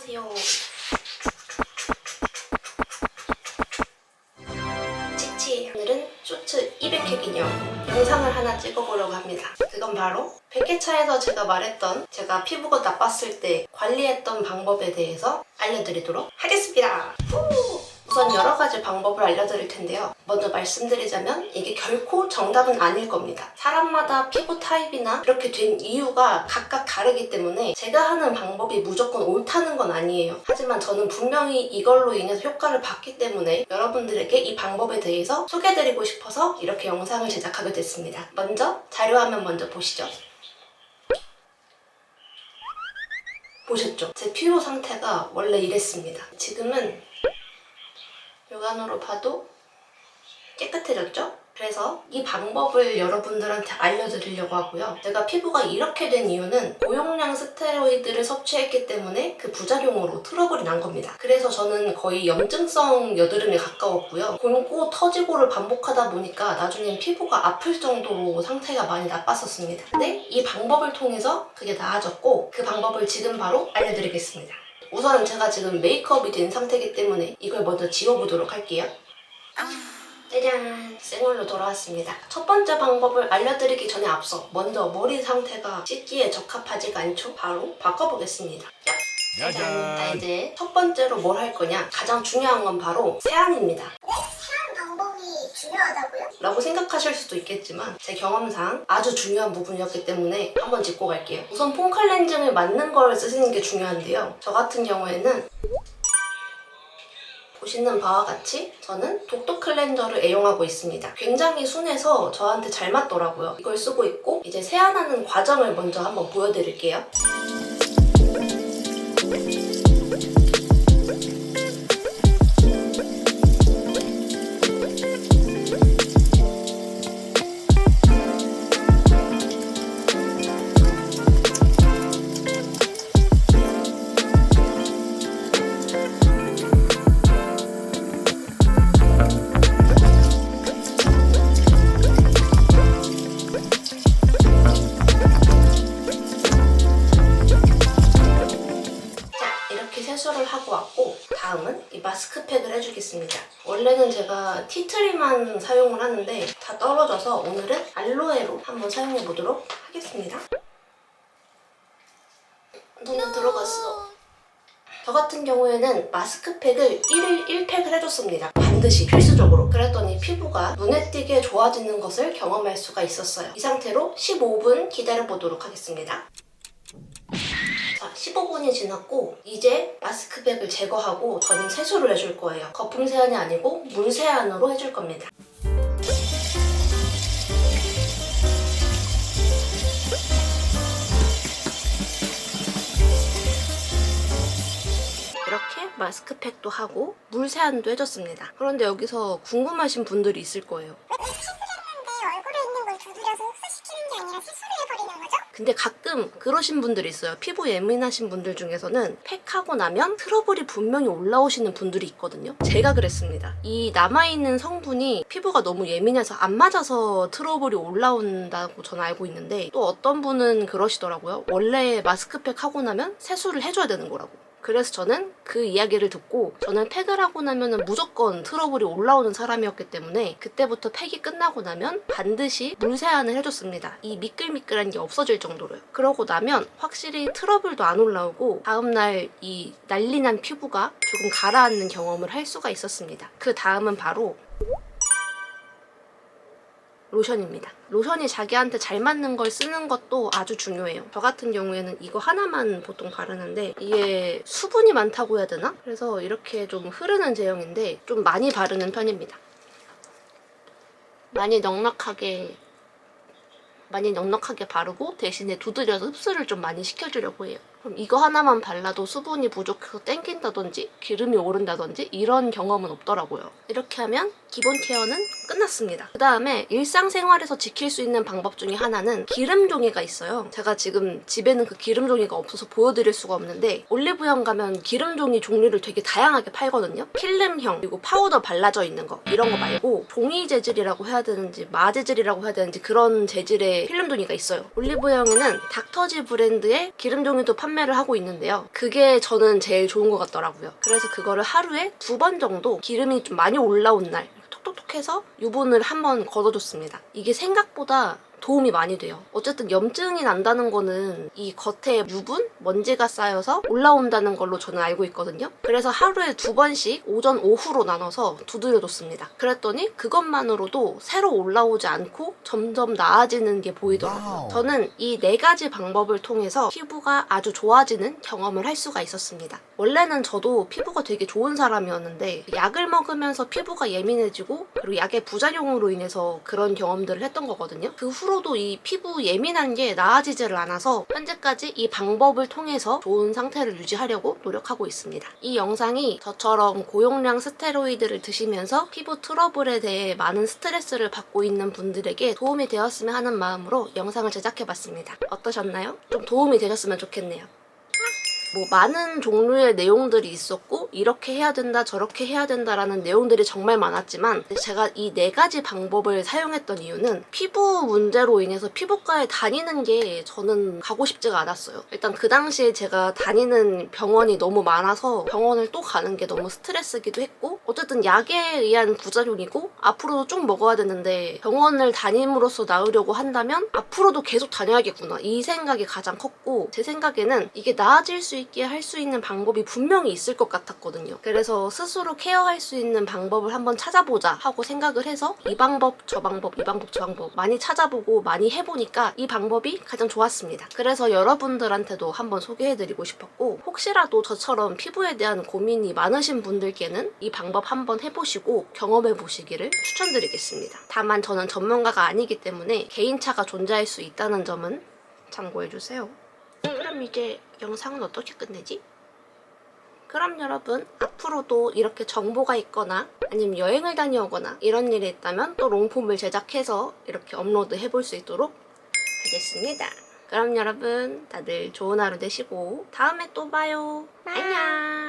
안녕하세요. 치치. 오늘은 쇼츠 200회 기념 영상을 하나 찍어보려고 합니다. 그건 바로 100회차에서 제가 말했던 제가 피부가 나빴을 때 관리했던 방법에 대해서 알려드리도록 하겠습니다. 우선 여러 가지 방법을 알려드릴 텐데요. 먼저 말씀드리자면 이게 결코 정답은 아닐 겁니다. 사람마다 피부 타입이나 이렇게 된 이유가 각각 다르기 때문에 제가 하는 방법이 무조건 옳다는 건 아니에요. 하지만 저는 분명히 이걸로 인해서 효과를 봤기 때문에 여러분들에게 이 방법에 대해서 소개해드리고 싶어서 이렇게 영상을 제작하게 됐습니다. 먼저 자료화면 먼저 보시죠. 보셨죠? 제 피부 상태가 원래 이랬습니다. 지금은 육안으로 봐도 깨끗해졌죠? 그래서 이 방법을 여러분들한테 알려드리려고 하고요. 제가 피부가 이렇게 된 이유는 고용량 스테로이드를 섭취했기 때문에 그 부작용으로 트러블이 난 겁니다. 그래서 저는 거의 염증성 여드름에 가까웠고요. 곪고 터지고를 반복하다 보니까 나중엔 피부가 아플 정도로 상태가 많이 나빴었습니다. 근데 이 방법을 통해서 그게 나아졌고 그 방법을 지금 바로 알려드리겠습니다. 우선 제가 지금 메이크업이 된 상태이기 때문에 이걸 먼저 지워보도록 할게요. 짜잔! 생얼로 돌아왔습니다. 첫 번째 방법을 알려드리기 전에 앞서 먼저 머리 상태가 씻기에 적합하지가 않죠? 바로 바꿔보겠습니다. 짜잔! 자, 이제 첫 번째로 뭘 할 거냐? 가장 중요한 건 바로 세안입니다. 세안 방법이 중요하다고요? 라고 생각하실 수도 있겠지만 제 경험상 아주 중요한 부분이었기 때문에 한번 짚고 갈게요. 우선 폼클렌징을 맞는 걸 쓰시는 게 중요한데요. 저 같은 경우에는 보시는 바와 같이 저는 독도 클렌저를 애용하고 있습니다. 굉장히 순해서 저한테 잘 맞더라고요. 이걸 쓰고 있고 이제 세안하는 과정을 먼저 한번 보여드릴게요. 세수를 하고 왔고 다음은 이 마스크팩을 해주겠습니다. 원래는 제가 티트리만 사용을 하는데 다 떨어져서 오늘은 알로에로 한번 사용해보도록 하겠습니다. 너무 들어갔어. 저 같은 경우에는 마스크팩을 1일 1팩을 해줬습니다. 반드시 필수적으로. 그랬더니 피부가 눈에 띄게 좋아지는 것을 경험할 수가 있었어요. 이 상태로 15분 기다려보도록 하겠습니다. 자, 15분이 지났고 이제 마스크팩을 제거하고 저는 세수를 해줄 거예요. 거품 세안이 아니고 물 세안으로 해줄 겁니다. 이렇게 마스크팩도 하고 물 세안도 해줬습니다. 그런데 여기서 궁금하신 분들이 있을 거예요. 얼굴에 있는 걸 두드려서 흡수시키는 게 아니라 세수를 해버리는 거죠? 근데 가끔 그러신 분들이 있어요. 피부 예민하신 분들 중에서는 팩하고 나면 트러블이 분명히 올라오시는 분들이 있거든요. 제가 그랬습니다. 이 남아있는 성분이 피부가 너무 예민해서 안 맞아서 트러블이 올라온다고 저는 알고 있는데 또 어떤 분은 그러시더라고요. 원래 마스크팩 하고 나면 세수를 해줘야 되는 거라고. 그래서 저는 그 이야기를 듣고 저는 팩을 하고 나면 무조건 트러블이 올라오는 사람이었기 때문에 그때부터 팩이 끝나고 나면 반드시 물 세안을 해줬습니다. 이 미끌미끌한 게 없어질 정도로요. 그러고 나면 확실히 트러블도 안 올라오고 다음날 이 난리난 피부가 조금 가라앉는 경험을 할 수가 있었습니다. 그 다음은 바로 로션입니다. 로션이 자기한테 잘 맞는 걸 쓰는 것도 아주 중요해요. 저 같은 경우에는 이거 하나만 보통 바르는데 이게 수분이 많다고 해야 되나? 그래서 이렇게 좀 흐르는 제형인데 좀 많이 바르는 편입니다. 많이 넉넉하게 바르고 대신에 두드려서 흡수를 좀 많이 시켜주려고 해요. 그럼 이거 하나만 발라도 수분이 부족해서 땡긴다든지 기름이 오른다든지 이런 경험은 없더라고요. 이렇게 하면 기본 케어는 끝났습니다. 그 다음에 일상생활에서 지킬 수 있는 방법 중에 하나는 기름 종이가 있어요. 제가 지금 집에는 그 기름 종이가 없어서 보여드릴 수가 없는데 올리브영 가면 기름 종이 종류를 되게 다양하게 팔거든요. 필름형 그리고 파우더 발라져 있는 거 이런 거 말고 종이 재질이라고 해야 되는지 마 재질이라고 해야 되는지 그런 재질의 필름 종이가 있어요. 올리브영에는 닥터지 브랜드의 기름 종이도 판매를 하고 있는데요. 그게 저는 제일 좋은 것 같더라고요. 그래서 그거를 하루에 2번 정도 기름이 좀 많이 올라온 날 톡톡톡 해서 유분을 한번 걷어줬습니다. 이게 생각보다 도움이 많이 돼요. 어쨌든 염증이 난다는 거는 이 겉에 유분, 먼지가 쌓여서 올라온다는 걸로 저는 알고 있거든요. 그래서 하루에 2번씩 오전, 오후로 나눠서 두드려줬습니다. 그랬더니 그것만으로도 새로 올라오지 않고 점점 나아지는 게 보이더라고요. 저는 이 4가지 방법을 통해서 피부가 아주 좋아지는 경험을 할 수가 있었습니다. 원래는 저도 피부가 되게 좋은 사람이었는데 약을 먹으면서 피부가 예민해지고 그리고 약의 부작용으로 인해서 그런 경험들을 했던 거거든요. 그 후로도 이 피부 예민한 게 나아지지를 않아서 현재까지 이 방법을 통해서 좋은 상태를 유지하려고 노력하고 있습니다. 이 영상이 저처럼 고용량 스테로이드를 드시면서 피부 트러블에 대해 많은 스트레스를 받고 있는 분들에게 도움이 되었으면 하는 마음으로 영상을 제작해봤습니다. 어떠셨나요? 좀 도움이 되셨으면 좋겠네요. 뭐 많은 종류의 내용들이 있었고 이렇게 해야 된다 저렇게 해야 된다라는 내용들이 정말 많았지만 제가 이 4가지 방법을 사용했던 이유는 피부 문제로 인해서 피부과에 다니는 게 저는 가고 싶지가 않았어요. 일단 그 당시에 제가 다니는 병원이 너무 많아서 병원을 또 가는 게 너무 스트레스기도 했고 어쨌든 약에 의한 부작용이고 앞으로도 쭉 먹어야 되는데 병원을 다님으로써 나으려고 한다면 앞으로도 계속 다녀야겠구나 이 생각이 가장 컸고 제 생각에는 이게 나아질 수 있게 할 수 있는 방법이 분명히 있을 것 같았거든요. 그래서 스스로 케어할 수 있는 방법을 한번 찾아보자 하고 생각을 해서 이 방법 저 방법 이 방법 저 방법 많이 찾아보고 많이 해보니까 이 방법이 가장 좋았습니다. 그래서 여러분들한테도 한번 소개해드리고 싶었고 혹시라도 저처럼 피부에 대한 고민이 많으신 분들께는 이 방법 한번 해보시고 경험해보시기를 추천드리겠습니다. 다만 저는 전문가가 아니기 때문에 개인차가 존재할 수 있다는 점은 참고해주세요. 그럼 이제 영상은 어떻게 끝내지? 그럼 여러분 앞으로도 이렇게 정보가 있거나 아니면 여행을 다녀오거나 이런 일이 있다면 또 롱폼을 제작해서 이렇게 업로드 해볼 수 있도록 하겠습니다. 그럼 여러분 다들 좋은 하루 되시고 다음에 또 봐요. 안녕.